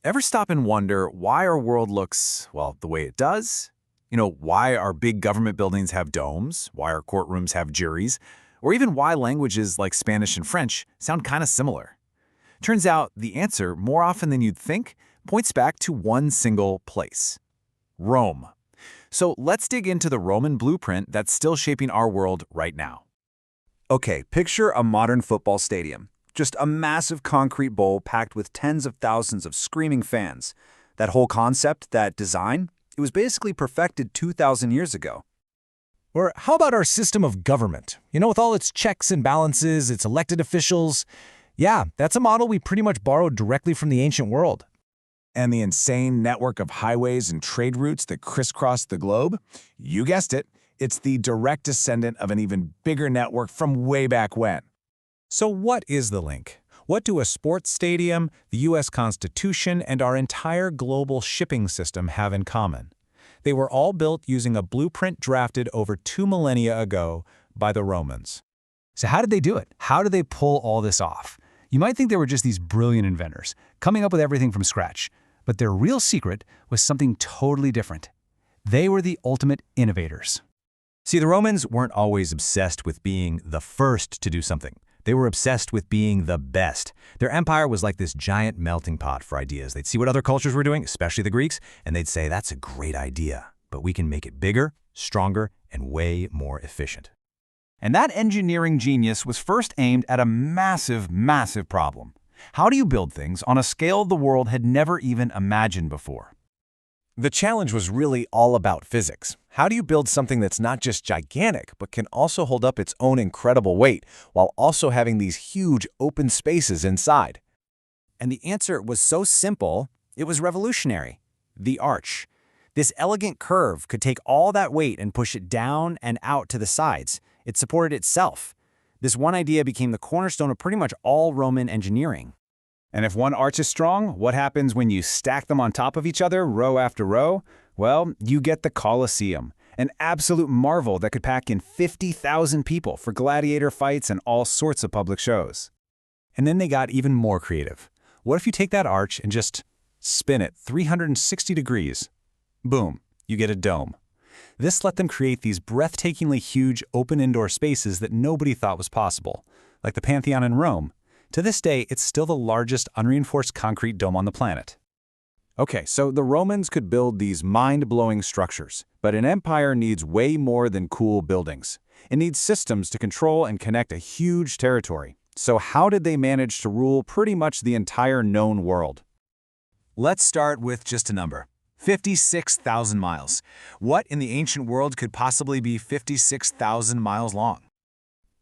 Ever stop and wonder why our world looks, well, the way it does? Why our big government buildings have domes, why our courtrooms have juries, or even why languages like Spanish and French sound kind of similar? Turns out the answer, more often than you'd think, points back to one single place: Rome. So let's dig into the Roman blueprint that's still shaping our world right now. Okay, picture a modern football stadium. Just a massive concrete bowl packed with tens of thousands of screaming fans. That whole concept, that design, it was basically perfected 2,000 years ago. Or how about our system of government? With all its checks and balances, its elected officials. Yeah, that's a model we pretty much borrowed directly from the ancient world. And the insane network of highways and trade routes that crisscross the globe? You guessed it, it's the direct descendant of an even bigger network from way back when. So what is the link? What do a sports stadium, the U.S. Constitution, and our entire global shipping system have in common? They were all built using a blueprint drafted over 2 millennia ago by the Romans. So how did they do it? How did they pull all this off? You might think they were just these brilliant inventors, coming up with everything from scratch. But their real secret was something totally different. They were the ultimate innovators. See, the Romans weren't always obsessed with being the first to do something. They were obsessed with being the best. Their empire was like this giant melting pot for ideas. They'd see what other cultures were doing, especially the Greeks, and they'd say, that's a great idea, but we can make it bigger, stronger, and way more efficient. And that engineering genius was first aimed at a massive, massive problem. How do you build things on a scale the world had never even imagined before? The challenge was really all about physics. How do you build something that's not just gigantic, but can also hold up its own incredible weight, while also having these huge open spaces inside? And the answer was so simple, it was revolutionary. The arch. This elegant curve could take all that weight and push it down and out to the sides. It supported itself. This one idea became the cornerstone of pretty much all Roman engineering. And if one arch is strong, what happens when you stack them on top of each other, row after row? Well, you get the Colosseum, an absolute marvel that could pack in 50,000 people for gladiator fights and all sorts of public shows. And then they got even more creative. What if you take that arch and just spin it 360 degrees? Boom, you get a dome. This let them create these breathtakingly huge open indoor spaces that nobody thought was possible, like the Pantheon in Rome. To this day, it's still the largest unreinforced concrete dome on the planet. Okay, so the Romans could build these mind-blowing structures, but an empire needs way more than cool buildings. It needs systems to control and connect a huge territory. So how did they manage to rule pretty much the entire known world? Let's start with just a number. 56,000 miles. What in the ancient world could possibly be 56,000 miles long?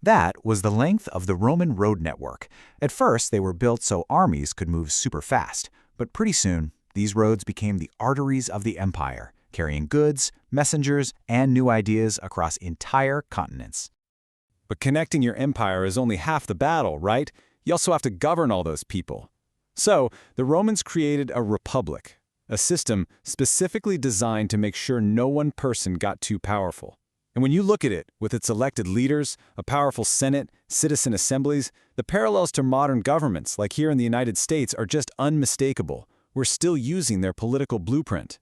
That was the length of the Roman road network. At first, they were built so armies could move super fast, but pretty soon, these roads became the arteries of the empire, carrying goods, messengers, and new ideas across entire continents. But connecting your empire is only half the battle, right? You also have to govern all those people. So, the Romans created a republic, a system specifically designed to make sure no one person got too powerful. And when you look at it, with its elected leaders, a powerful Senate, citizen assemblies, the parallels to modern governments, like here in the United States, are just unmistakable. We're still using their political blueprint.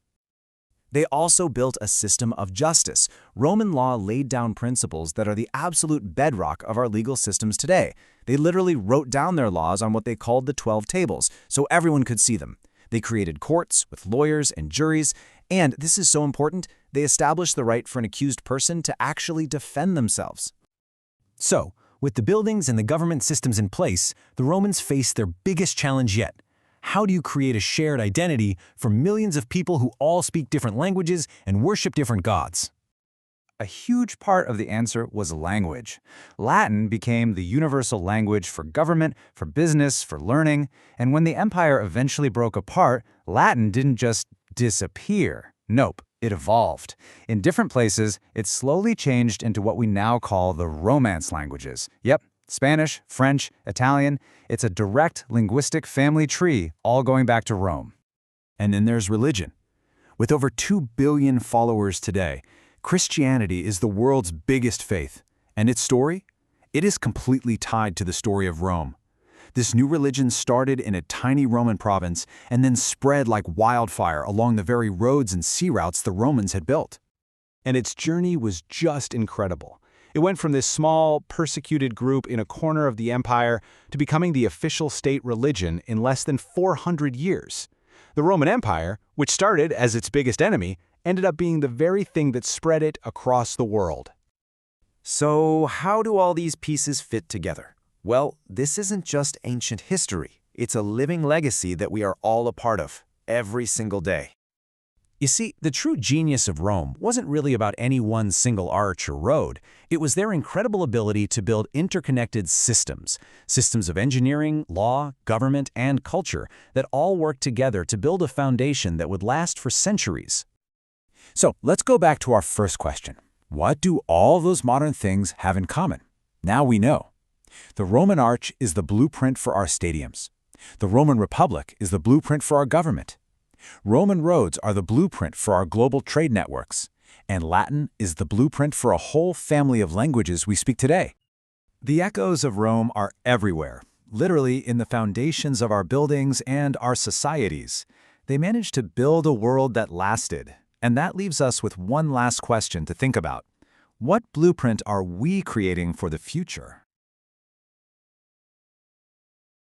They also built a system of justice. Roman law laid down principles that are the absolute bedrock of our legal systems today. They literally wrote down their laws on what they called the 12 tables, so everyone could see them. They created courts with lawyers and juries, and this is so important, they established the right for an accused person to actually defend themselves. So, with the buildings and the government systems in place, the Romans faced their biggest challenge yet. How do you create a shared identity for millions of people who all speak different languages and worship different gods? A huge part of the answer was language. Latin became the universal language for government, for business, for learning, and when the empire eventually broke apart, Latin didn't just disappear. Nope, it evolved. In different places, it slowly changed into what we now call the Romance languages. Yep, Spanish, French, Italian. It's a direct linguistic family tree, all going back to Rome. And then there's religion. With over 2 billion followers today, Christianity is the world's biggest faith. And its story? It is completely tied to the story of Rome. This new religion started in a tiny Roman province and then spread like wildfire along the very roads and sea routes the Romans had built. And its journey was just incredible. It went from this small, persecuted group in a corner of the empire to becoming the official state religion in less than 400 years. The Roman Empire, which started as its biggest enemy, ended up being the very thing that spread it across the world. So, how do all these pieces fit together? Well, this isn't just ancient history. It's a living legacy that we are all a part of, every single day. You see, the true genius of Rome wasn't really about any one single arch or road. It was their incredible ability to build interconnected systems of engineering, law, government, and culture that all worked together to build a foundation that would last for centuries. So, let's go back to our first question. What do all those modern things have in common? Now we know. The Roman arch is the blueprint for our stadiums. The Roman Republic is the blueprint for our government. Roman roads are the blueprint for our global trade networks. And Latin is the blueprint for a whole family of languages we speak today. The echoes of Rome are everywhere, literally in the foundations of our buildings and our societies. They managed to build a world that lasted. And that leaves us with one last question to think about. What blueprint are we creating for the future?